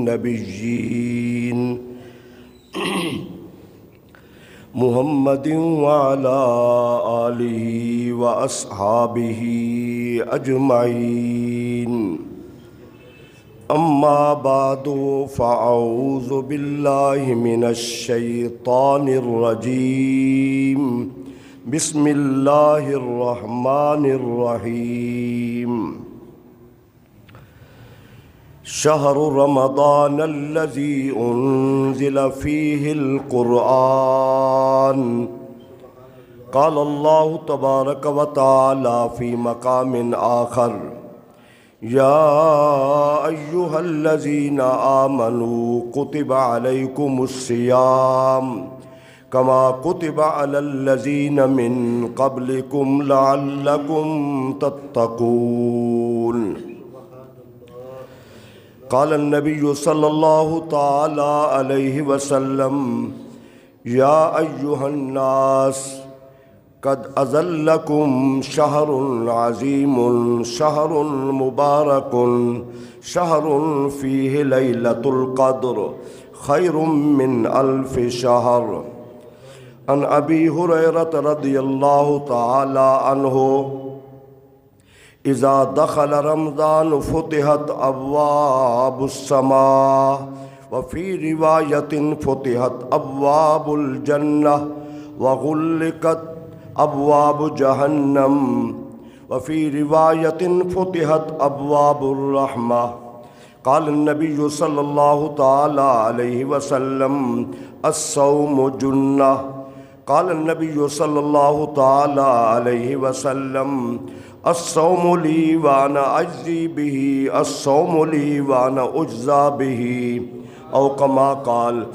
النبيين محمد وعلى آله وأصحابه أجمعين أما بعد فأعوذ بالله من الشيطان الرجيم بسم الله الرحمن الرحيم شهر رمضان الذي أنزل فيه القرآن قال الله تبارك وتعالى في مقام آخر يا أيها الذين آمنوا كتب عليكم الصيام كما كتب على الذين من قبلكم لعلكم تتقون قال النبي صلى الله تعالى عليه وسلم يا أيها الناس قد أظلكم شهر عظيم شهر مبارك شهر فيه ليلة القدر خير من 1000 شهر عن أبي هريرة رضي الله تعالى عنه إذا دخل رمضان فتحت أبواب السماء وفي رواية فتحت أبواب الجنة وغلقت أبواب جهنم وفي رواية فتحت أبواب الرحمة قال النبي صلى الله تعالى عليه وسلم الصوم جنة قال النبي صلى الله تعالى عليه وسلم الصوم لي وأنا أجزي به الصوم لي وأنا أجزى به أو كما قال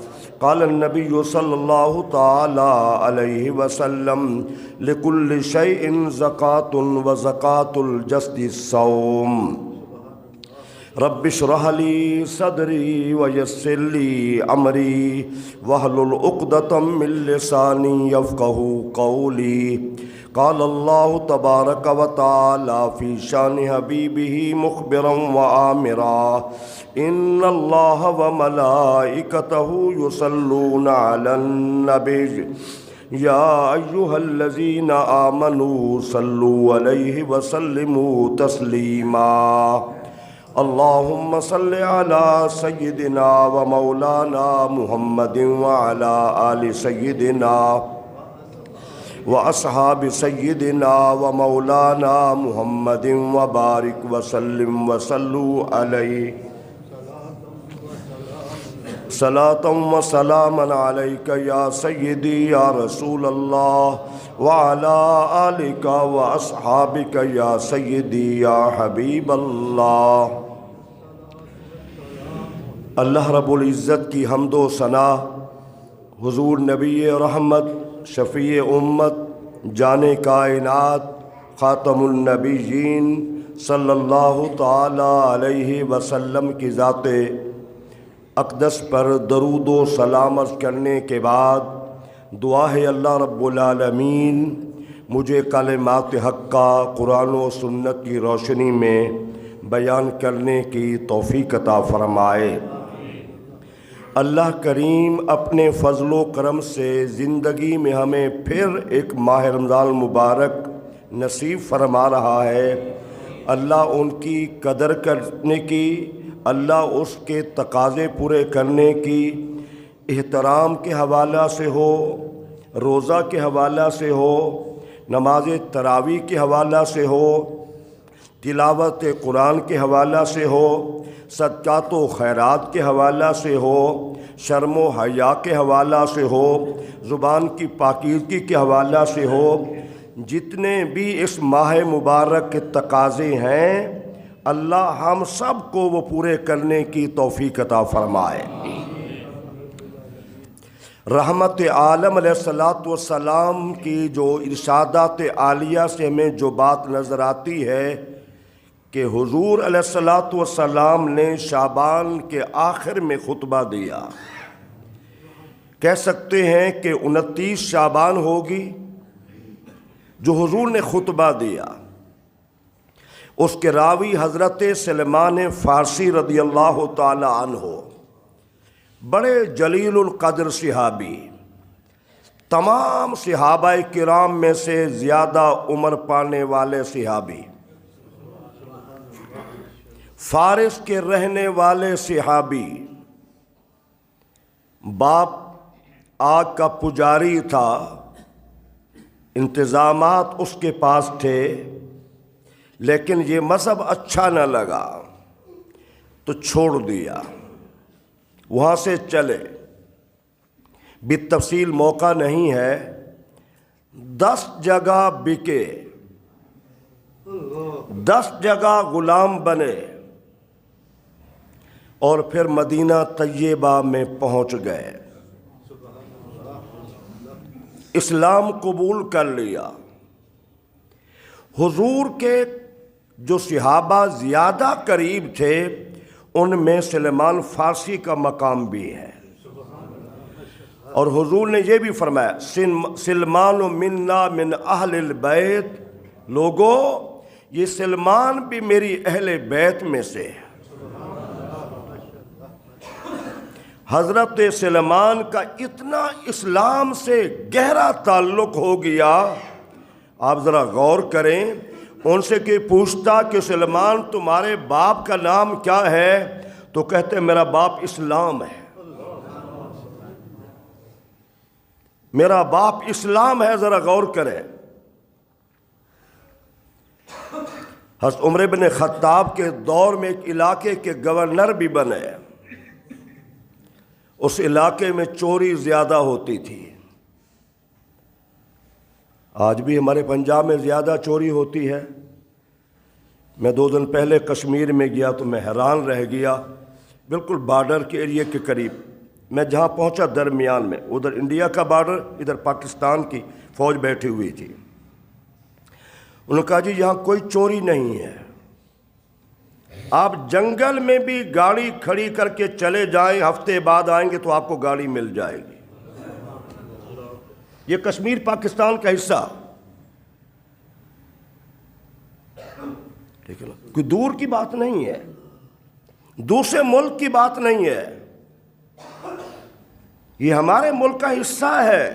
قال النبي صلى الله تعالى عليه وسلم لكل شيء زكاة وزكاة الجسد الصوم رب اشرح لي صدري ويسر لي أمري واحلل عقدة من لساني يفقهوا قولي قال الله تبارك وتعالى في شان حبيبه مخبرا وآمرا إن الله وملائكته يصلون على النبي يا أيها الذين آمنوا صلوا عليه وسلموا تسليما اللهم صل على سيدنا ومولانا محمد وعلى آل سيدنا وأصحاب سيدنا ومولانا محمد وبارك وسلم وصلوا عليه صلاة وسلاما عليك يا سيدي يا رسول الله وعلى آلك وأصحابك يا سيدي يا حبيب الله اللہ رب العزت کی حمد و ثنا حضور نبی رحمت شفیع امت جان کائنات خاتم النبیین صلی اللہ تعالی علیہ وسلم کی ذات اقدس پر درود و سلام عرض کرنے کے بعد دعا ہے اللہ رب العالمین مجھے کلمات حق کا قرآن و سنت کی روشنی میں بیان کرنے کی توفیق عطا فرمائے۔ اللہ کریم اپنے فضل و کرم سے زندگی میں ہمیں پھر ایک ماہ رمضان مبارک نصیب فرما رہا ہے۔ اللہ ان کی قدر کرنے کی، اللہ اس کے تقاضے پورے کرنے کی، احترام کے حوالہ سے ہو، روزہ کے حوالہ سے ہو، نماز تراویح کے حوالہ سے ہو، تلاوت قرآن کے حوالہ سے ہو، صدقات و خیرات کے حوالہ سے ہو، شرم و حیا کے حوالہ سے ہو، زبان کی پاکیزگی کے حوالہ سے ہو، جتنے بھی اس ماہ مبارک کے تقاضے ہیں اللہ ہم سب کو وہ پورے کرنے کی توفیق عطا فرمائے۔ رحمت عالم علیہ السلام کی جو ارشادات عالیہ سے ہمیں جو بات نظر آتی ہے کہ حضور علیہ السلام نے شعبان کے آخر میں خطبہ دیا، کہہ سکتے ہیں کہ 29 شعبان ہوگی جو حضور نے خطبہ دیا۔ اس کے راوی حضرت سلمان فارسی رضی اللہ تعالی عنہ، بڑے جلیل القدر صحابی، تمام صحابہ کرام میں سے زیادہ عمر پانے والے صحابی، فارس کے رہنے والے صحابی، باپ آگ کا پجاری تھا، انتظامات اس کے پاس تھے، لیکن یہ مذہب اچھا نہ لگا تو چھوڑ دیا، وہاں سے چلے۔ بالتفصیل موقع نہیں ہے، 10 جگہ بکے، 10 جگہ غلام بنے، اور پھر مدینہ طیبہ میں پہنچ گئے، اسلام قبول کر لیا۔ حضور کے جو صحابہ زیادہ قریب تھے ان میں سلمان فارسی کا مقام بھی ہے، اور حضور نے یہ بھی فرمایا سلمان منا من اہل البیت، لوگو یہ سلمان بھی میری اہل بیت میں سے ہے۔ حضرت سلمان کا اتنا اسلام سے گہرا تعلق ہو گیا، آپ ذرا غور کریں، ان سے کہ پوچھتا کہ سلمان تمہارے باپ کا نام کیا ہے، تو کہتے میرا باپ اسلام ہے، میرا باپ اسلام ہے، ذرا غور کریں۔ حضرت عمر بن خطاب کے دور میں ایک علاقے کے گورنر بھی بنے، اس علاقے میں چوری زیادہ ہوتی تھی، آج بھی ہمارے پنجاب میں زیادہ چوری ہوتی ہے۔ میں 2 دن پہلے کشمیر میں گیا تو میں حیران رہ گیا، بالکل بارڈر کے ایریے کے قریب میں جہاں پہنچا، درمیان میں ادھر انڈیا کا بارڈر، ادھر پاکستان کی فوج بیٹھی ہوئی تھی۔ انہوں نے کہا جی یہاں کوئی چوری نہیں ہے، آپ جنگل میں بھی گاڑی کھڑی کر کے چلے جائیں، ہفتے بعد آئیں گے تو آپ کو گاڑی مل جائے گی۔ یہ کشمیر پاکستان کا حصہ، ٹھیک ہے نا، کوئی دور کی بات نہیں ہے، دوسرے ملک کی بات نہیں ہے، یہ ہمارے ملک کا حصہ ہے۔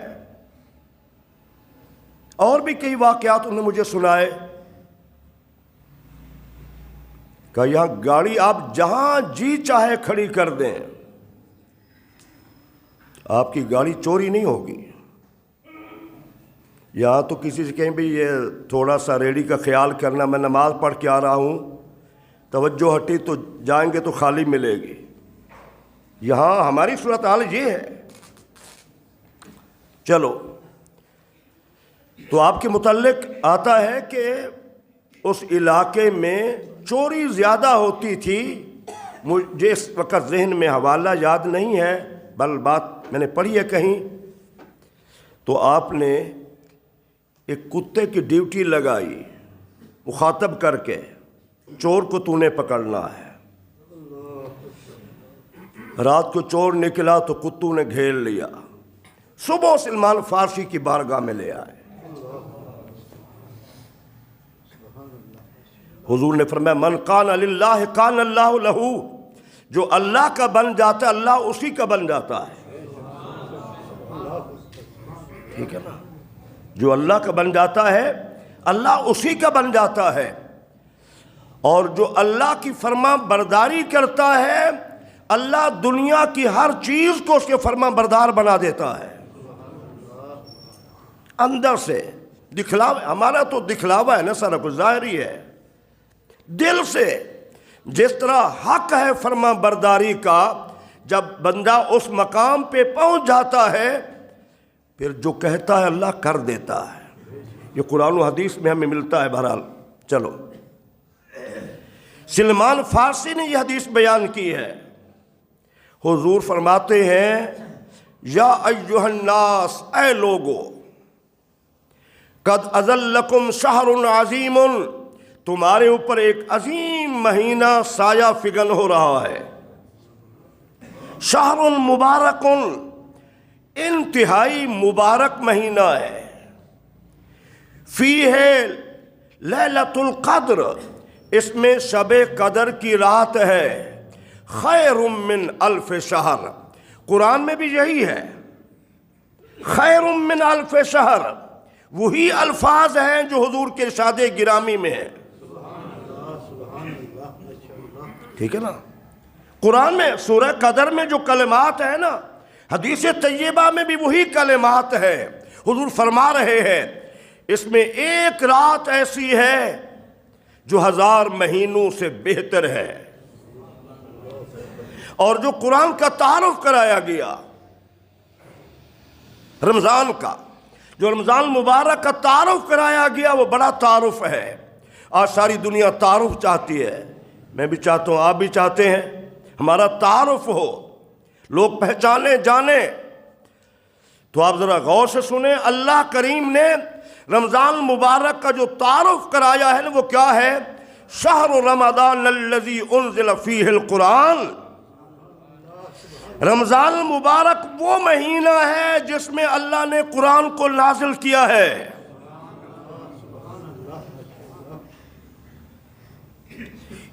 اور بھی کئی واقعات انہوں نے مجھے سنائے کہ یہاں گاڑی آپ جہاں جی چاہے کھڑی کر دیں، آپ کی گاڑی چوری نہیں ہوگی۔ یہاں تو کسی سے کہیں بھی یہ تھوڑا سا ریڑھی کا خیال کرنا، میں نماز پڑھ کے آ رہا ہوں، توجہ ہٹی تو جائیں گے تو خالی ملے گی۔ یہاں ہماری صورتحال یہ ہے۔ چلو، تو آپ کے متعلق آتا ہے کہ اس علاقے میں چوری زیادہ ہوتی تھی، مجھے اس وقت ذہن میں حوالہ یاد نہیں ہے، بل بات میں نے پڑھی ہے کہیں، تو آپ نے ایک کتے کی ڈیوٹی لگائی مخاطب کر کے، چور کو تو نے پکڑنا ہے۔ رات کو چور نکلا تو کتوں نے گھیر لیا، صبح سلمان فارسی کی بارگاہ میں لے آئے۔ حضور نے فرمایا من کان للہ کان اللہ لہ، جو اللہ کا بن جاتا ہے اللہ اسی کا بن جاتا ہے، ٹھیک ہے نا، جو اللہ کا بن جاتا ہے اللہ اسی کا بن جاتا ہے، اور جو اللہ کی فرما برداری کرتا ہے اللہ دنیا کی ہر چیز کو اس کے فرما بردار بنا دیتا ہے۔ اندر سے دکھلاوا، ہمارا تو دکھلاوا ہے نا، سارا کچھ ظاہری ہے، دل سے جس طرح حق ہے فرما برداری کا، جب بندہ اس مقام پہ پہنچ جاتا ہے پھر جو کہتا ہے اللہ کر دیتا ہے۔ یہ قرآن و حدیث میں ہمیں ملتا ہے۔ بہرحال چلو، سلمان فارسی نے یہ حدیث بیان کی ہے۔ حضور فرماتے ہیں یا ایھا الناس، اے لوگو، قد اظلکم شہر عظیم، تمہارے اوپر ایک عظیم مہینہ سایہ فگن ہو رہا ہے۔ شہر مبارک، انتہائی مبارک مہینہ ہے۔ فیہ لیلۃ القدر، اس میں شب قدر کی رات ہے۔ خیر من الف شہر، قرآن میں بھی یہی ہے، خیر من الف شہر، وہی الفاظ ہیں جو حضور کے ارشاد گرامی میں ہیں۔ ٹھیک ہے نا؟ قرآن میں سورہ قدر میں جو کلمات ہیں نا، حدیث طیبہ میں بھی وہی کلمات ہیں۔ حضور فرما رہے ہیں اس میں ایک رات ایسی ہے جو 1000 مہینوں سے بہتر ہے۔ اور جو قرآن کا تعارف کرایا گیا رمضان کا، جو رمضان مبارک کا تعارف کرایا گیا، وہ بڑا تعارف ہے۔ آج ساری دنیا تعارف چاہتی ہے، میں بھی چاہتا ہوں، آپ بھی چاہتے ہیں ہمارا تعارف ہو، لوگ پہچانے جانیں۔ تو آپ ذرا غور سے سنیں، اللہ کریم نے رمضان مبارک کا جو تعارف کرایا ہے وہ کیا ہے؟ شہر رمضان الذی انزل فیہ القرآن۔ رمضان مبارک وہ مہینہ ہے جس میں اللہ نے قرآن کو نازل کیا ہے۔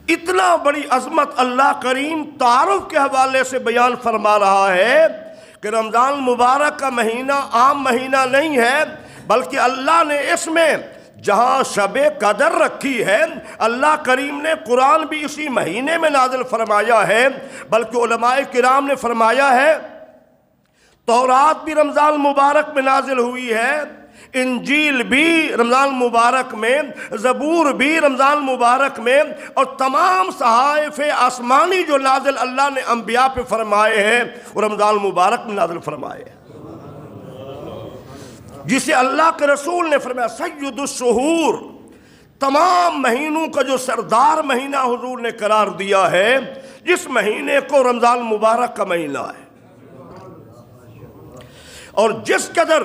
اتنا بڑی عظمت اللہ کریم تعارف کے حوالے سے بیان فرما رہا ہے کہ رمضان مبارک کا مہینہ عام مہینہ نہیں ہے، بلکہ اللہ نے اس میں جہاں شب قدر رکھی ہے، اللہ کریم نے قرآن بھی اسی مہینے میں نازل فرمایا ہے۔ بلکہ علماء کرام نے فرمایا ہے تورات بھی رمضان مبارک میں نازل ہوئی ہے، انجیل بھی رمضان مبارک میں، زبور بھی رمضان مبارک میں، اور تمام صحائف آسمانی جو نازل اللہ نے انبیاء پہ فرمائے ہیں وہ رمضان مبارک میں نازل فرمائے ہیں، جسے اللہ کے رسول نے فرمایا سید الشہور، تمام مہینوں کا جو سردار مہینہ حضور نے قرار دیا ہے، جس مہینے کو رمضان مبارک کا مہینہ ہے۔ اور جس قدر،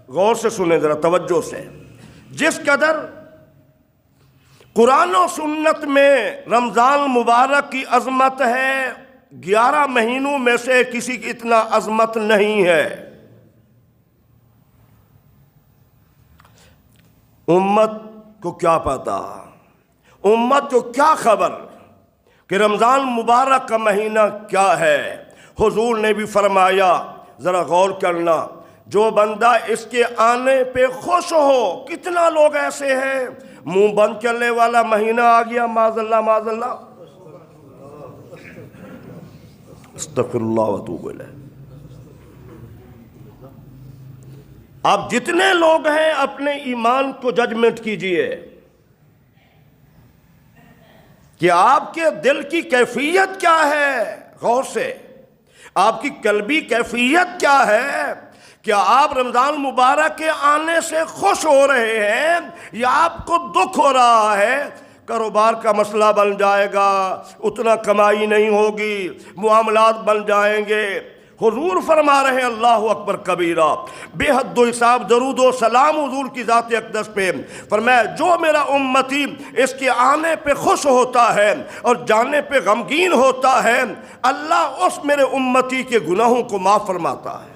غور سے سنیں ذرا توجہ سے، جس قدر قرآن و سنت میں رمضان مبارک کی عظمت ہے، 11 مہینوں میں سے کسی کی اتنا عظمت نہیں ہے۔ امت کو کیا پتا، امت کو کیا خبر کہ رمضان مبارک کا مہینہ کیا ہے؟ حضور نے بھی فرمایا، ذرا غور کرنا، جو بندہ اس کے آنے پہ خوش ہو۔ کتنا لوگ ایسے ہیں منہ بند کرنے والا مہینہ آ گیا، معاذ اللہ معاذ اللہ، استغفر اللہ واتوب الیہ۔ آپ جتنے لوگ ہیں اپنے ایمان کو ججمنٹ کیجئے کہ آپ کے دل کی کیفیت کیا ہے، غور سے آپ کی قلبی کیفیت کیا ہے؟ کیا آپ رمضان مبارک کے آنے سے خوش ہو رہے ہیں یا آپ کو دکھ ہو رہا ہے؟ کاروبار کا مسئلہ بن جائے گا، اتنا کمائی نہیں ہوگی، معاملات بن جائیں گے۔ حضور فرما رہے ہیں اللہ اکبر کبیرہ، بے حد و حساب درود و سلام حضور کی ذات اقدس پہ۔ فرمایا جو میرا امتی اس کے آنے پہ خوش ہوتا ہے اور جانے پہ غمگین ہوتا ہے، اللہ اس میرے امتی کے گناہوں کو معاف فرماتا ہے۔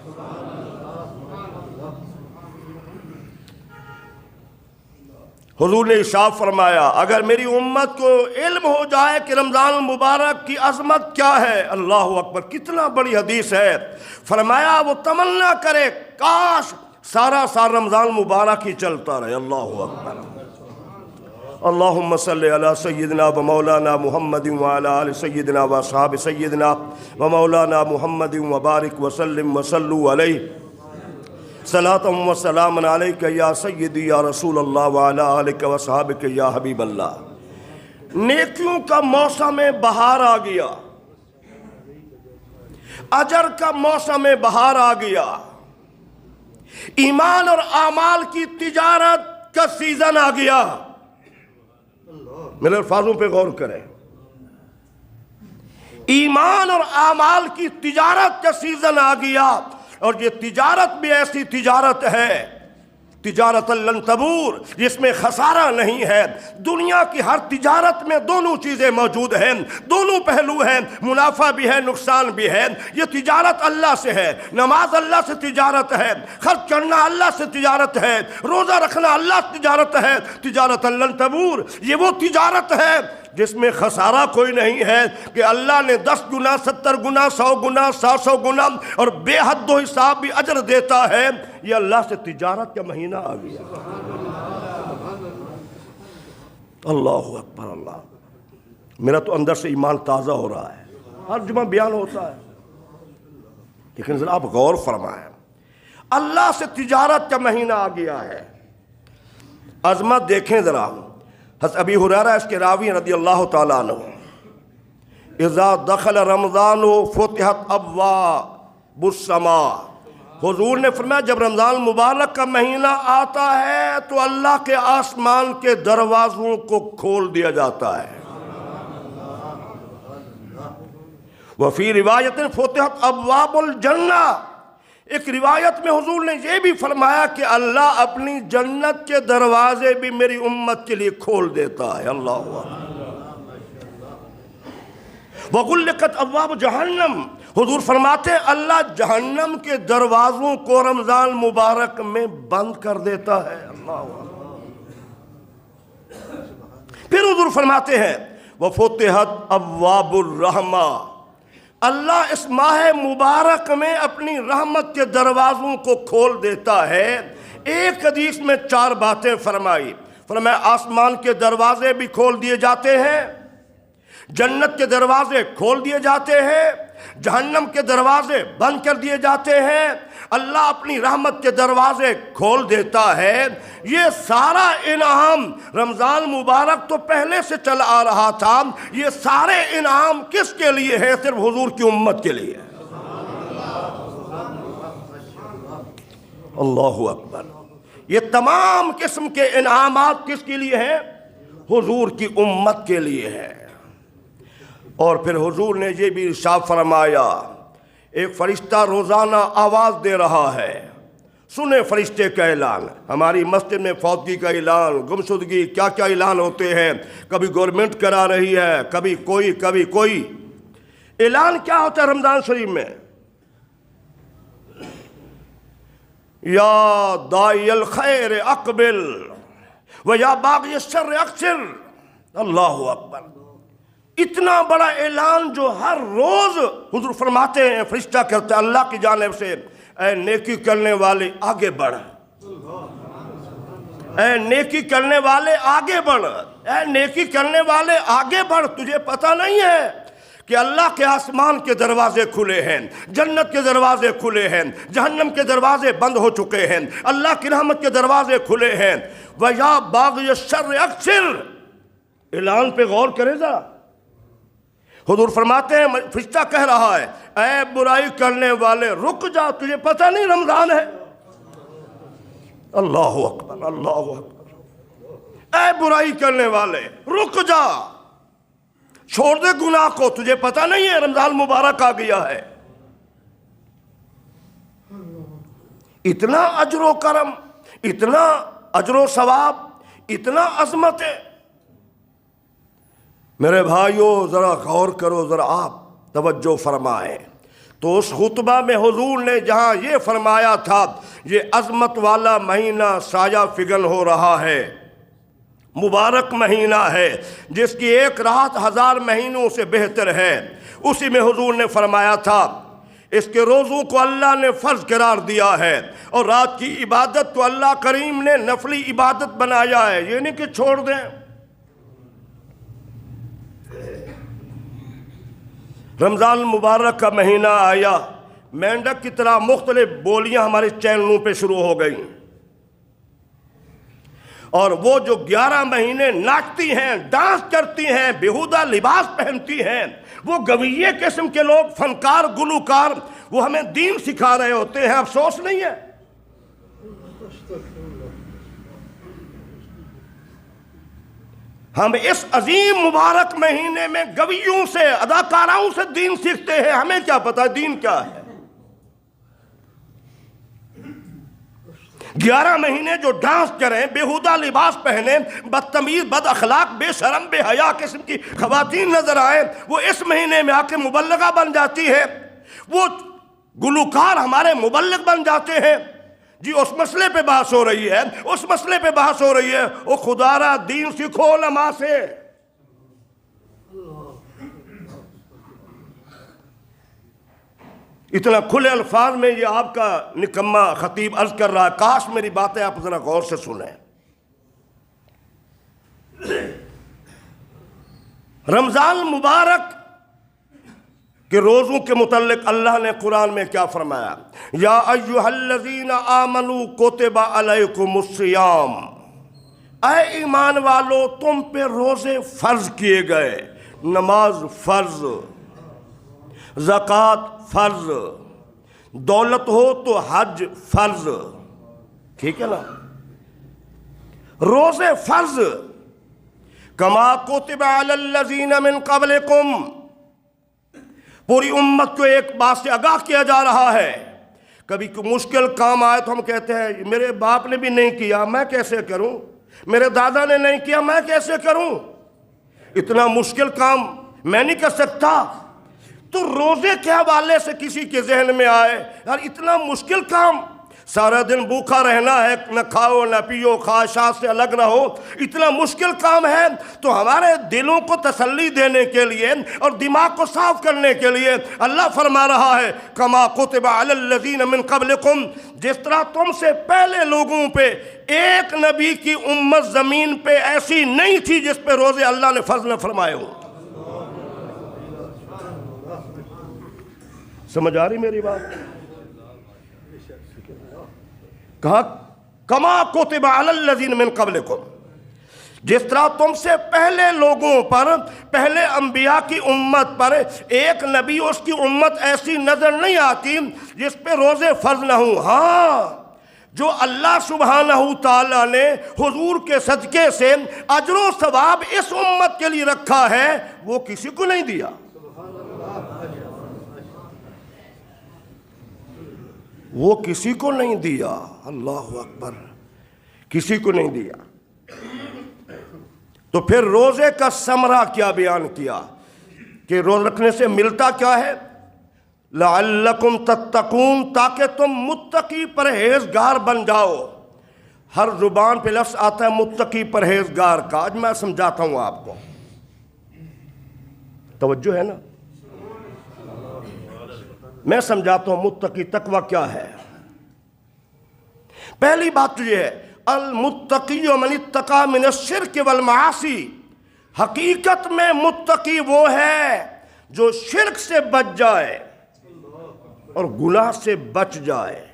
حضور نے ارشاد فرمایا اگر میری امت کو علم ہو جائے کہ رمضان مبارک کی عظمت کیا ہے، اللہ اکبر، کتنا بڑی حدیث ہے، فرمایا وہ تمنا کرے کاش سارا سال رمضان مبارک ہی چلتا رہے۔ اللہ اکبر۔ اللہم صلی علی سیدنا و مولانا محمد وعلی آل سیدنا و اصحاب سیدنا و مولانا محمد وبارک وسلم وصلوا علیہ صلاۃ و سلام علیک یا سیدی یا رسول اللہ وعلی آلک و صحابک یا حبیب اللہ۔ نیکیوں کا موسم بہار آ گیا، اجر کا موسم بہار آ گیا، ایمان اور اعمال کی تجارت کا سیزن آ گیا۔ میرے الفاظوں پہ غور کریں، ایمان اور اعمال کی تجارت کا سیزن آ گیا، اور یہ تجارت بھی ایسی تجارت ہے، تجارت لن تبور، جس میں خسارہ نہیں ہے۔ دنیا کی ہر تجارت میں دونوں چیزیں موجود ہیں، دونوں پہلو ہیں، منافع بھی ہے، نقصان بھی ہے۔ یہ تجارت اللہ سے ہے، نماز اللہ سے تجارت ہے، خرچ کرنا اللہ سے تجارت ہے، روزہ رکھنا اللہ سے تجارت ہے، تجارت لن تبور۔ یہ وہ تجارت ہے جس میں خسارہ کوئی نہیں ہے کہ اللہ نے 10 گنا 70 گنا 100 گنا 100 گنا اور بے حد و حساب بھی اجر دیتا ہے، یہ اللہ سے تجارت کا مہینہ آ گیا۔ اللہ اکبر اللہ، میرا تو اندر سے ایمان تازہ ہو رہا ہے، ہر جمعہ بیان ہوتا ہے، لیکن ذرا آپ غور فرمائیں، اللہ سے تجارت کا مہینہ آ گیا ہے۔ عظمت دیکھیں ذرا، حضرت ابی ہریرہ اس کے راوی رضی اللہ تعالیٰ عنہ، اذا دخل رمضان فتحت ابواب السماء، حضور نے فرمایا جب رمضان مبارک کا مہینہ آتا ہے تو اللہ کے آسمان کے دروازوں کو کھول دیا جاتا ہے۔ وفی روایت فتحت ابواب الجنہ، ایک روایت میں حضور نے یہ بھی فرمایا کہ اللہ اپنی جنت کے دروازے بھی میری امت کے لیے کھول دیتا ہے۔ اللہ وغلقت ابواب جہنم، حضور فرماتے ہیں اللہ جہنم کے دروازوں کو رمضان مبارک میں بند کر دیتا ہے۔ اللہ پھر حضور فرماتے ہیں وفتحت ابواب الرحمہ، اللہ اس ماہ مبارک میں اپنی رحمت کے دروازوں کو کھول دیتا ہے۔ ایک حدیث میں 4 باتیں فرمائی، فرمایا آسمان کے دروازے بھی کھول دیے جاتے ہیں، جنت کے دروازے کھول دیے جاتے ہیں، جہنم کے دروازے بند کر دیے جاتے ہیں، اللہ اپنی رحمت کے دروازے کھول دیتا ہے۔ یہ سارا انعام رمضان مبارک تو پہلے سے چل آ رہا تھا، یہ سارے انعام کس کے لیے ہیں؟ صرف حضور کی امت کے لیے۔ اللہ اکبر، یہ تمام قسم کے انعامات کس کے لیے ہیں؟ حضور کی امت کے لیے ہے۔ اور پھر حضور نے یہ بھی ارشاد فرمایا، ایک فرشتہ روزانہ آواز دے رہا ہے، سنیں فرشتے کا اعلان۔ ہماری مسجد میں فوتگی کا اعلان، گمشدگی، کیا کیا اعلان ہوتے ہیں، کبھی گورنمنٹ کرا رہی ہے، کبھی کوئی اعلان کیا ہوتا ہے رمضان شریف میں؟ یا داعی الخیر اقبل و یا باغی الشر اقصر۔ اللہ اکبر، اتنا بڑا اعلان جو ہر روز حضور فرماتے ہیں، فرشتہ کرتے ہیں اللہ کی جانب سے، اے نیکی کرنے والے آگے بڑھ، اے نیکی کرنے والے آگے بڑھ، اے نیکی کرنے والے آگے بڑھ۔ تجھے پتہ نہیں ہے کہ اللہ کے آسمان کے دروازے کھلے ہیں، جنت کے دروازے کھلے ہیں، جہنم کے دروازے بند ہو چکے ہیں، اللہ کی رحمت کے دروازے کھلے ہیں۔ وَيَا بَاغِيَ الشَّرِّ أَقْصِرْ، اعلان پہ غور کرے ذرا۔ حضور فرماتے ہیں فرشتہ کہہ رہا ہے، اے برائی کرنے والے رک جا، تجھے پتہ نہیں رمضان ہے؟ اللہ اکبر اللہ اکبر، اے برائی کرنے والے رک جا، چھوڑ دے گناہ کو، تجھے پتہ نہیں ہے رمضان مبارک آ گیا ہے۔ اتنا اجر و کرم، اتنا اجر و ثواب، اتنا عظمت ہے۔ میرے بھائیوں ذرا غور کرو، ذرا آپ توجہ فرمائیں تو اس خطبہ میں حضور نے جہاں یہ فرمایا تھا یہ عظمت والا مہینہ سایہ فگن ہو رہا ہے، مبارک مہینہ ہے جس کی ایک رات 1000 مہینوں سے بہتر ہے، اسی میں حضور نے فرمایا تھا اس کے روزوں کو اللہ نے فرض قرار دیا ہے اور رات کی عبادت کو اللہ کریم نے نفلی عبادت بنایا ہے، یہ نہیں کہ چھوڑ دیں۔ رمضان مبارک کا مہینہ آیا، مینڈک کی طرح مختلف بولیاں ہمارے چینلوں پہ شروع ہو گئیں، اور وہ جو 11 مہینے ناچتی ہیں، ڈانس کرتی ہیں، بیہودہ لباس پہنتی ہیں، وہ گویے قسم کے لوگ، فنکار، گلوکار، وہ ہمیں دین سکھا رہے ہوتے ہیں، افسوس نہیں ہے؟ ہم اس عظیم مبارک مہینے میں گویوں سے، اداکاراؤں سے دین سیکھتے ہیں، ہمیں کیا پتا دین کیا ہے؟ 11 مہینے جو ڈانس کریں، بیہودہ لباس پہنیں، بدتمیز، بد اخلاق، بے شرم، بے حیا قسم کی خواتین نظر آئیں، وہ اس مہینے میں آ کے مبلغہ بن جاتی ہے، وہ گلوکار ہمارے مبلغ بن جاتے ہیں۔ جی اس مسئلے پہ بحث ہو رہی ہے، اس مسئلے پہ بحث ہو رہی ہے، وہ خدا را دین سیکھو علماء سے۔ اتنا کھلے الفاظ میں یہ آپ کا نکما خطیب عرض کر رہا ہے، کاش میری باتیں آپ ذرا غور سے سنیں۔ رمضان مبارک کے روزوں کے متعلق اللہ نے قرآن میں کیا فرمایا؟ یا ایھا الذین آمنوا کتب علیکم الصیام، اے ایمان والو تم پہ روزے فرض کیے گئے، نماز فرض، زکوٰۃ فرض، دولت ہو تو حج فرض، ٹھیک ہے نا، روزے فرض، کما کتب علی الذین من قبلکم، پوری امت کو ایک بات سے آگاہ کیا جا رہا ہے۔ کبھی کوئی مشکل کام آئے تو ہم کہتے ہیں میرے باپ نے بھی نہیں کیا، میں کیسے کروں؟ میرے دادا نے نہیں کیا، میں کیسے کروں؟ اتنا مشکل کام میں نہیں کر سکتا۔ تو روزے کے حوالے سے کسی کے ذہن میں آئے یار اتنا مشکل کام، سارا دن بھوکا رہنا ہے، نہ کھاؤ نہ پیو، خواہشات سے الگ رہو، اتنا مشکل کام ہے۔ تو ہمارے دلوں کو تسلی دینے کے لیے اور دماغ کو صاف کرنے کے لیے اللہ فرما رہا ہے کما کتب علی الذین من قبلکم، جس طرح تم سے پہلے لوگوں پہ ایک نبی کی امت زمین پہ ایسی نہیں تھی جس پہ روزے اللہ نے فرض نہ فرمائے ہوں۔ سمجھ آ رہی میری بات؟ کہا کما کتب علی الذین من قبلکم، جس طرح تم سے پہلے لوگوں پر، پہلے انبیاء کی امت پر ایک نبی اس کی امت ایسی نظر نہیں آتی جس پہ روزے فرض نہ ہوں۔ ہاں، جو اللہ سبحانہ تعالیٰ نے حضور کے صدقے سے اجر و ثواب اس امت کے لیے رکھا ہے وہ کسی کو نہیں دیا۔ وہ کسی کو نہیں دیا، اللہ اکبر، کسی کو نہیں دیا۔ تو پھر روزے کا ثمرہ کیا بیان کیا کہ روزہ رکھنے سے ملتا کیا ہے؟ لعلکم تتقون، تاکہ تم متقی پرہیزگار بن جاؤ۔ ہر زبان پہ لفظ آتا ہے متقی پرہیزگار کا، آج میں سمجھاتا ہوں آپ کو، توجہ ہے نا؟ میں سمجھاتا ہوں متقی تقوی کیا ہے۔ پہلی بات تو یہ ہے المتقی من اتقى من الشرک والمعاصی، حقیقت میں متقی وہ ہے جو شرک سے بچ جائے اور گناہ سے بچ جائے۔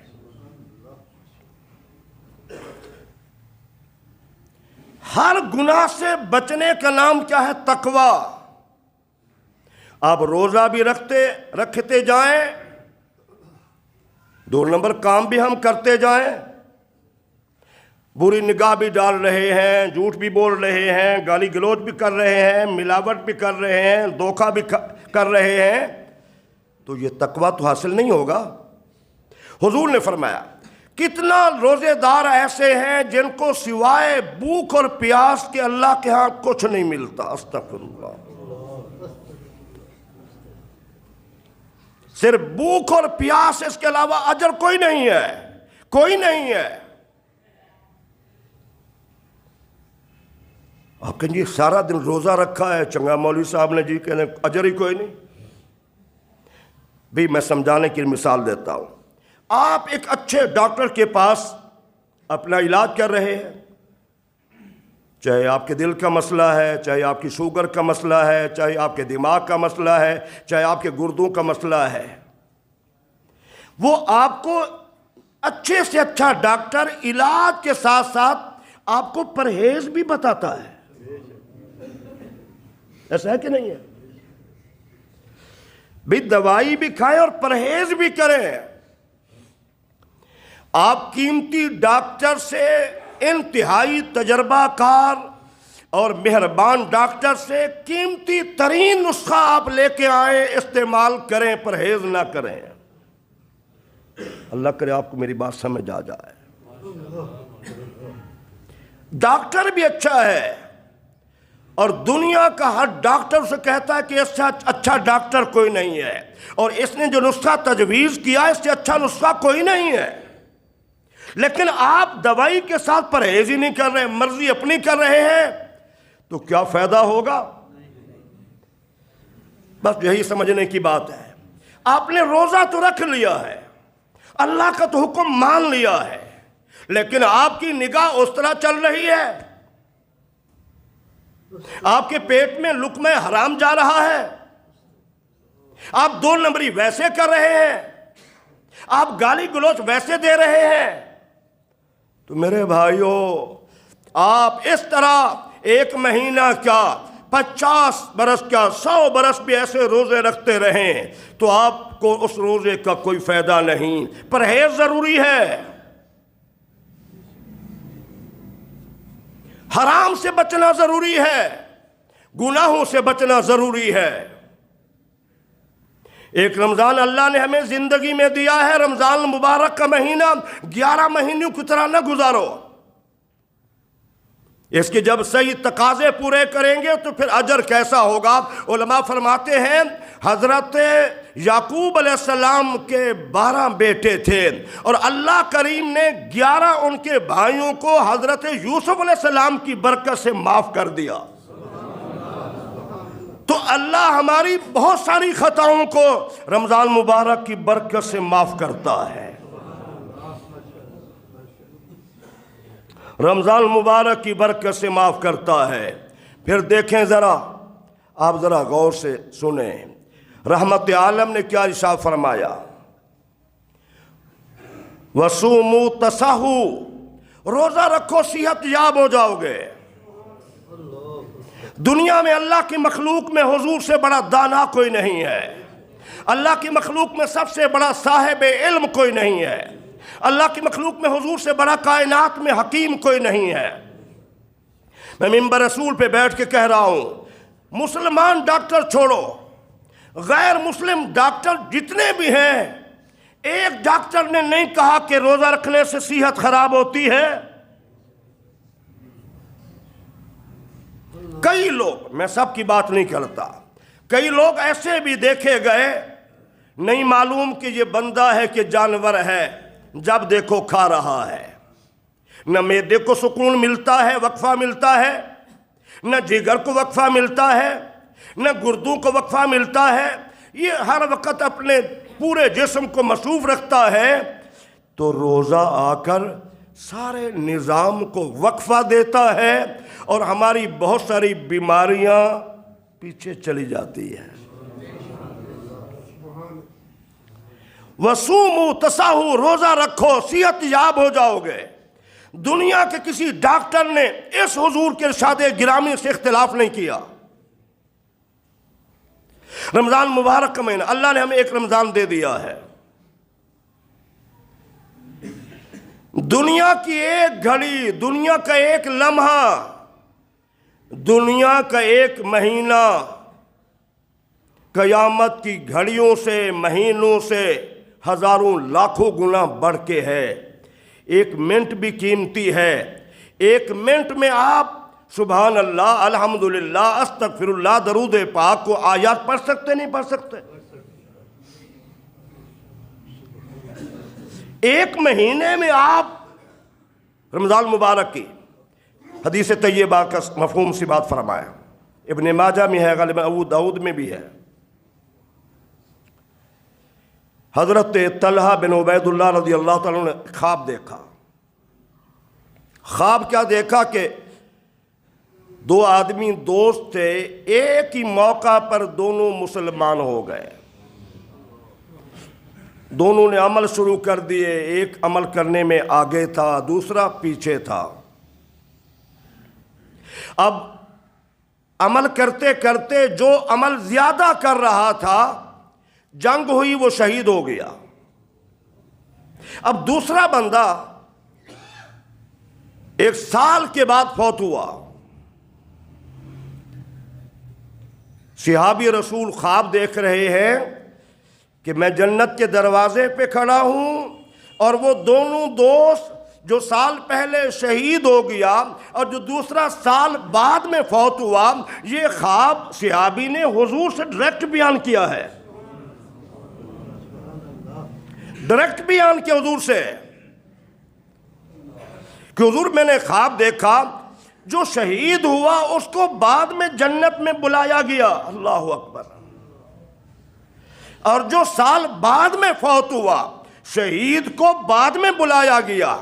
ہر گناہ سے بچنے کا نام کیا ہے؟ تقوی۔ آپ روزہ بھی رکھتے جائیں، 2 نمبر کام بھی ہم کرتے جائیں، بری نگاہ بھی ڈال رہے ہیں، جھوٹ بھی بول رہے ہیں، گالی گلوچ بھی کر رہے ہیں، ملاوٹ بھی کر رہے ہیں، دھوکہ بھی کر رہے ہیں، تو یہ تقوی تو حاصل نہیں ہوگا۔ حضور نے فرمایا کتنا روزے دار ایسے ہیں جن کو سوائے بھوک اور پیاس کے اللہ کے ہاں کچھ نہیں ملتا، استغفر اللہ، صرف بھوک اور پیاس، اس کے علاوہ اجر کوئی نہیں ہے، کوئی نہیں ہے۔ آپ کہیں جی سارا دن روزہ رکھا ہے، چنگا مولوی صاحب نے جی کہنے اجر ہی کوئی نہیں۔ بھی میں سمجھانے کی مثال دیتا ہوں۔ آپ ایک اچھے ڈاکٹر کے پاس اپنا علاج کر رہے ہیں، چاہے آپ کے دل کا مسئلہ ہے، چاہے آپ کی شوگر کا مسئلہ ہے، چاہے آپ کے دماغ کا مسئلہ ہے، چاہے آپ کے گردوں کا مسئلہ ہے، وہ آپ کو اچھے سے اچھا ڈاکٹر علاج کے ساتھ ساتھ آپ کو پرہیز بھی بتاتا ہے۔ ایسا ہے کہ نہیں ہے؟ بھی دوائی بھی کھائیں اور پرہیز بھی کریں۔ آپ قیمتی ڈاکٹر سے، انتہائی تجربہ کار اور مہربان ڈاکٹر سے قیمتی ترین نسخہ آپ لے کے آئیں، استعمال کریں، پرہیز نہ کریں۔ اللہ کرے آپ کو میری بات سمجھ آ جائے۔ ڈاکٹر بھی اچھا ہے اور دنیا کا ہر ڈاکٹر سے کہتا ہے کہ اس سے اچھا ڈاکٹر کوئی نہیں ہے، اور اس نے جو نسخہ تجویز کیا اس سے اچھا نسخہ کوئی نہیں ہے، لیکن آپ دوائی کے ساتھ پرہیز ہی نہیں کر رہے، مرضی اپنی کر رہے ہیں، تو کیا فائدہ ہوگا؟ بس یہی سمجھنے کی بات ہے۔ آپ نے روزہ تو رکھ لیا ہے، اللہ کا تو حکم مان لیا ہے، لیکن آپ کی نگاہ اس طرح چل رہی ہے، آپ کے پیٹ میں لقمہ حرام جا رہا ہے، آپ 2 نمبری ویسے کر رہے ہیں، آپ گالی گلوچ ویسے دے رہے ہیں، تو میرے بھائیوں آپ اس طرح 1 مہینہ کیا 50 برس کیا 100 برس بھی ایسے روزے رکھتے رہیں تو آپ کو اس روزے کا کوئی فائدہ نہیں۔ پرہیز ضروری ہے، حرام سے بچنا ضروری ہے، گناہوں سے بچنا ضروری ہے۔ ایک رمضان اللہ نے ہمیں زندگی میں دیا ہے، رمضان المبارک کا مہینہ 11 مہینوں کی طرح نہ گزارو، اس کے جب صحیح تقاضے پورے کریں گے تو پھر اجر کیسا ہوگا۔ علماء فرماتے ہیں حضرت یعقوب علیہ السلام کے 12 بیٹے تھے اور اللہ کریم نے 11 ان کے بھائیوں کو حضرت یوسف علیہ السلام کی برکت سے معاف کر دیا۔ تو اللہ ہماری بہت ساری خطاؤں کو رمضان مبارک کی برکت سے معاف کرتا ہے، رمضان مبارک کی برکت سے معاف کرتا ہے۔ پھر دیکھیں آپ ذرا غور سے سنیں، رحمت عالم نے کیا ارشاد فرمایا، وَصُومُوا تَصَحُوا، روزہ رکھو صحت یاب ہو جاؤ گے۔ دنیا میں اللہ کی مخلوق میں حضور سے بڑا دانا کوئی نہیں ہے، اللہ کی مخلوق میں سب سے بڑا صاحب علم کوئی نہیں ہے، اللہ کی مخلوق میں حضور سے بڑا کائنات میں حکیم کوئی نہیں ہے۔ میں منبر رسول پہ بیٹھ کے کہہ رہا ہوں، مسلمان ڈاکٹر چھوڑو، غیر مسلم ڈاکٹر جتنے بھی ہیں، ایک ڈاکٹر نے نہیں کہا کہ روزہ رکھنے سے صحت خراب ہوتی ہے۔ کئی لوگ، میں سب کی بات نہیں کرتا، کئی لوگ ایسے بھی دیکھے گئے، نہیں معلوم کہ یہ بندہ ہے کہ جانور ہے، جب دیکھو کھا رہا ہے، نہ معدے کو سکون ملتا ہے، وقفہ ملتا ہے، نہ جگر کو وقفہ ملتا ہے، نہ گردوں کو وقفہ ملتا ہے، یہ ہر وقت اپنے پورے جسم کو مصروف رکھتا ہے، تو روزہ آ کر سارے نظام کو وقفہ دیتا ہے اور ہماری بہت ساری بیماریاں پیچھے چلی جاتی ہیں۔ وَصُومُوا تَصَحُوا، روزہ رکھو صحت یاب ہو جاؤ گے۔ دنیا کے کسی ڈاکٹر نے اس حضور کے ارشاد گرامی سے اختلاف نہیں کیا۔ رمضان مبارک کا مہینہ، اللہ نے ہمیں ایک رمضان دے دیا ہے، دنیا کی ایک گھڑی، دنیا کا ایک لمحہ، دنیا کا ایک مہینہ قیامت کی گھڑیوں سے، مہینوں سے ہزاروں لاکھوں گنا بڑھ کے ہے۔ 1 منٹ بھی قیمتی ہے، 1 منٹ میں آپ سبحان اللہ، الحمدللہ، استغفر اللہ، درود پاک کو آیات پڑھ سکتے نہیں پڑھ سکتے؟ 1 مہینے میں آپ رمضان مبارک کی حدیث طیبہ کا مفہوم سی بات فرمایا، ابن ماجہ میں ہے، غالباً ابو داؤد میں بھی ہے۔ حضرت طلحہ بن عبید اللہ رضی اللہ تعالیٰ نے خواب دیکھا۔ خواب کیا دیکھا کہ 2 آدمی دوست تھے، ایک ہی موقع پر دونوں مسلمان ہو گئے، دونوں نے عمل شروع کر دیے، ایک عمل کرنے میں آگے تھا، دوسرا پیچھے تھا۔ اب عمل کرتے کرتے جو عمل زیادہ کر رہا تھا، جنگ ہوئی، وہ شہید ہو گیا۔ اب دوسرا بندہ 1 سال کے بعد فوت ہوا۔ صحابی رسول خواب دیکھ رہے ہیں کہ میں جنت کے دروازے پہ کھڑا ہوں اور وہ دونوں دوست جو سال پہلے شہید ہو گیا اور جو دوسرا سال بعد میں فوت ہوا، یہ خواب صحابی نے حضور سے ڈائریکٹ بیان کیا ہے، ڈائریکٹ بیان کیا حضور سے کہ حضور میں نے خواب دیکھا، جو شہید ہوا اس کو بعد میں جنت میں بلایا گیا۔ اللہ اکبر! اور جو سال بعد میں فوت ہوا شہید کو بعد میں بلایا گیا،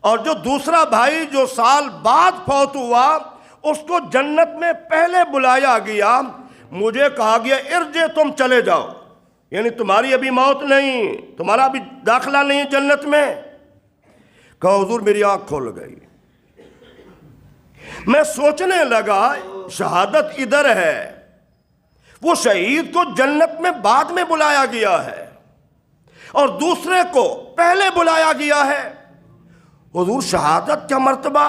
اور جو دوسرا بھائی جو سال بعد فوت ہوا اس کو جنت میں پہلے بلایا گیا۔ مجھے کہا گیا ارجع، تم چلے جاؤ، یعنی تمہاری ابھی موت نہیں، تمہارا ابھی داخلہ نہیں جنت میں۔ کہا حضور میری آنکھ کھل گئی۔ میں سوچنے لگا شہادت ادھر ہے، وہ شہید کو جنت میں بعد میں بلایا گیا ہے اور دوسرے کو پہلے بلایا گیا ہے۔ حضور شہادت کا مرتبہ۔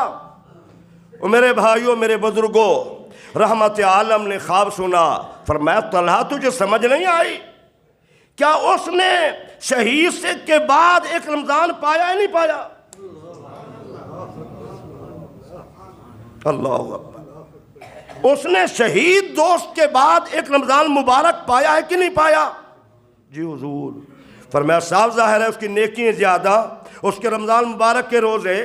اور میرے بھائیوں، میرے بزرگوں، رحمت عالم نے خواب سنا، فرمایا طلحہ تجھے سمجھ نہیں آئی؟ کیا اس نے شہید سے کے بعد ایک رمضان پایا یا نہیں پایا؟ اللہ اکبر۔ اس نے شہید دوست کے بعد ایک رمضان مبارک پایا ہے کہ نہیں پایا؟ جی حضور۔ فرمایا صاف ظاہر ہے اس کی نیکیاں زیادہ، اس کے رمضان مبارک کے روزے،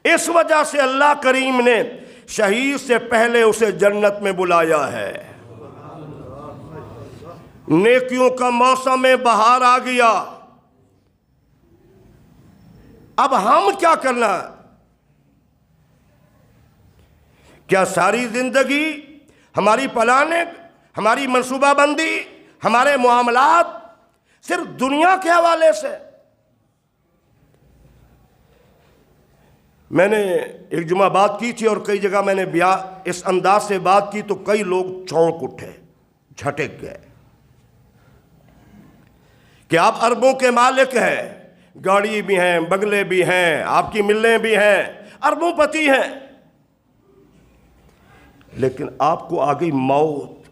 اس وجہ سے اللہ کریم نے شہید سے پہلے اسے جنت میں بلایا ہے۔ نیکیوں کا موسم بہار آ گیا، اب ہم کیا کرنا ہے؟ کیا ساری زندگی ہماری پلاننگ، ہماری منصوبہ بندی، ہمارے معاملات صرف دنیا کے حوالے سے؟ میں نے ایک جمعہ بات کی تھی اور کئی جگہ میں نے اس انداز سے بات کی تو کئی لوگ چونک اٹھے، جھٹک گئے کہ آپ اربوں کے مالک ہیں، گاڑی بھی ہیں، بنگلے بھی ہیں، آپ کی ملیں بھی ہیں، اربوں پتی ہیں، لیکن آپ کو آ گئی موت۔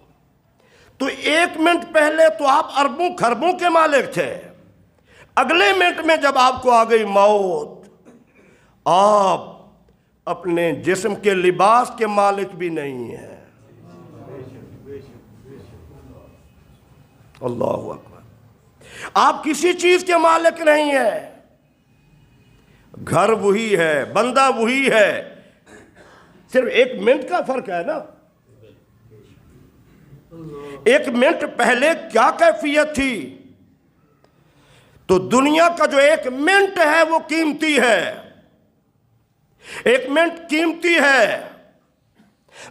تو ایک منٹ پہلے تو آپ اربوں خربوں کے مالک تھے، اگلے منٹ میں جب آپ کو آ گئی موت، آپ اپنے جسم کے لباس کے مالک بھی نہیں ہیں۔ اللہ اکبر۔ آپ کسی چیز کے مالک نہیں ہیں، گھر وہی ہے، بندہ وہی ہے، صرف ایک منٹ کا فرق ہے نا۔ ایک منٹ پہلے کیا کیفیت تھی؟ تو دنیا کا جو ایک منٹ ہے وہ قیمتی ہے، ایک منٹ قیمتی ہے۔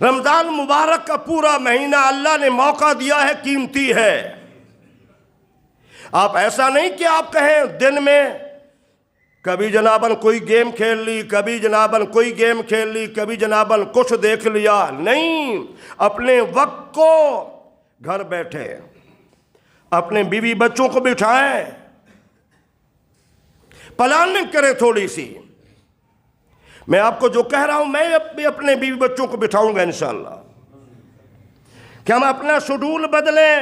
رمضان مبارک کا پورا مہینہ اللہ نے موقع دیا ہے، قیمتی ہے۔ آپ ایسا نہیں کہ آپ کہیں دن میں کبھی جناباً کوئی گیم کھیل لی، کبھی جناباً کوئی گیم کھیل لی، کبھی جناباً کچھ دیکھ لیا، نہیں، اپنے وقت کو گھر بیٹھے اپنے بیوی بچوں کو بٹھائیں، پلاننگ کریں تھوڑی سی۔ میں آپ کو جو کہہ رہا ہوں میں بھی اپنے بیوی بچوں کو بٹھاؤں گا انشاءاللہ کہ ہم اپنا شیڈول بدلیں،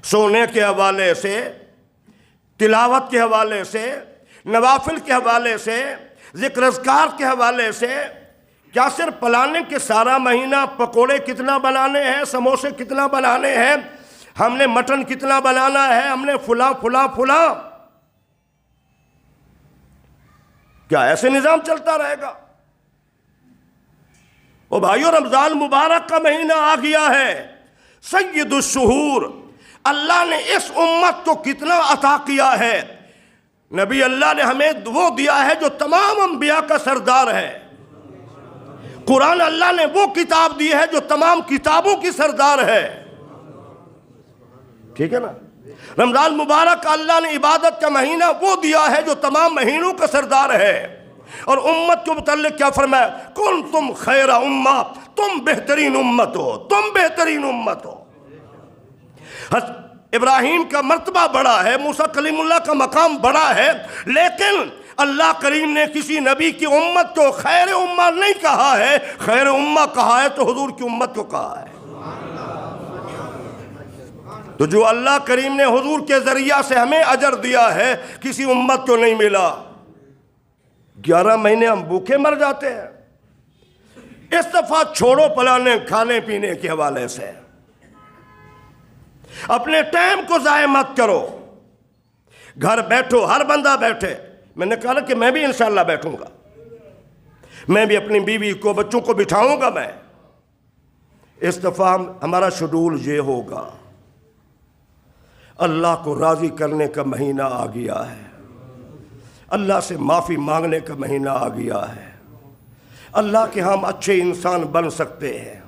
سونے کے حوالے سے، تلاوت کے حوالے سے، نوافل کے حوالے سے، ذکر اذکار کے حوالے سے۔ کیا صرف پلاننگ کہ سارا مہینہ پکوڑے کتنا بنانے ہیں، سموسے کتنا بنانے ہیں، ہم نے مٹن کتنا بنانا ہے، ہم نے فلاں فلاں فلاں، کیا ایسے نظام چلتا رہے گا؟ او بھائیو، رمضان مبارک کا مہینہ آ گیا ہے، سید الشہور۔ اللہ نے اس امت کو کتنا عطا کیا ہے۔ نبی اللہ نے ہمیں وہ دیا ہے جو تمام انبیاء کا سردار ہے۔ قرآن اللہ نے وہ کتاب دی ہے جو تمام کتابوں کی سردار ہے، ٹھیک ہے نا؟ رمضان مبارک کا اللہ نے عبادت کا مہینہ وہ دیا ہے جو تمام مہینوں کا سردار ہے۔ اور امت کے متعلق کیا فرمایا؟ کنتم خیر امہ، تم بہترین امت ہو، تم بہترین امت ہو۔ ابراہیم کا مرتبہ بڑا ہے، موسیٰ کلیم اللہ کا مقام بڑا ہے، لیکن اللہ کریم نے کسی نبی کی امت کو خیر امہ نہیں کہا ہے، خیر امہ کہا ہے تو حضور کی امت کو کہا ہے۔ تو جو اللہ کریم نے حضور کے ذریعہ سے ہمیں اجر دیا ہے کسی امت کو نہیں ملا۔ 11 مہینے ہم بھوکے مر جاتے ہیں۔ اس دفعہ چھوڑو پلانے کھانے پینے کے حوالے سے، اپنے ٹائم کو ضائع مت کرو، گھر بیٹھو، ہر بندہ بیٹھے۔ میں نے کہا کہ میں بھی انشاءاللہ بیٹھوں گا، میں بھی اپنی بیوی کو بچوں کو بٹھاؤں گا، میں اس دفعہ ہمارا شیڈول یہ ہوگا، اللہ کو راضی کرنے کا مہینہ آ گیا ہے، اللہ سے معافی مانگنے کا مہینہ آ گیا ہے، اللہ کے ہم اچھے انسان بن سکتے ہیں،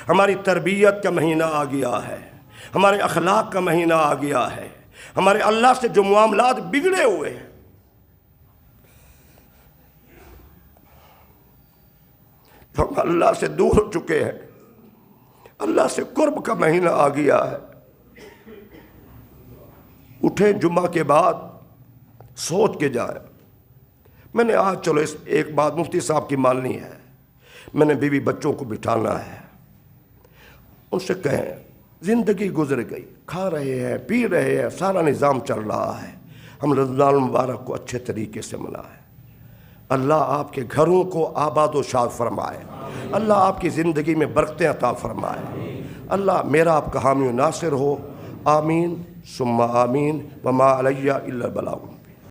ہماری تربیت کا مہینہ آ گیا ہے، ہمارے اخلاق کا مہینہ آ گیا ہے، ہمارے اللہ سے جو معاملات بگڑے ہوئے ہیں ہم اللہ سے دور ہو چکے ہیں، اللہ سے قرب کا مہینہ آ گیا ہے۔ اٹھیں جمعہ کے بعد سوچ کے جائیں۔ میں نے آج چلو اس ایک بات مفتی صاحب کی ماننی ہے، میں نے بیوی بچوں کو بٹھانا ہے، ان سے کہیں زندگی گزر گئی، کھا رہے ہیں پی رہے ہیں، سارا نظام چل رہا ہے، ہم رمضان المبارک کو اچھے طریقے سے منائیں۔ اللہ آپ کے گھروں کو آباد و شاد فرمائے، اللہ آپ کی زندگی میں برکتیں عطا فرمائے، اللہ میرا آپ کا حامی و ناصر ہو، آمین ثم آمین، وما علیہ الا البلاغ۔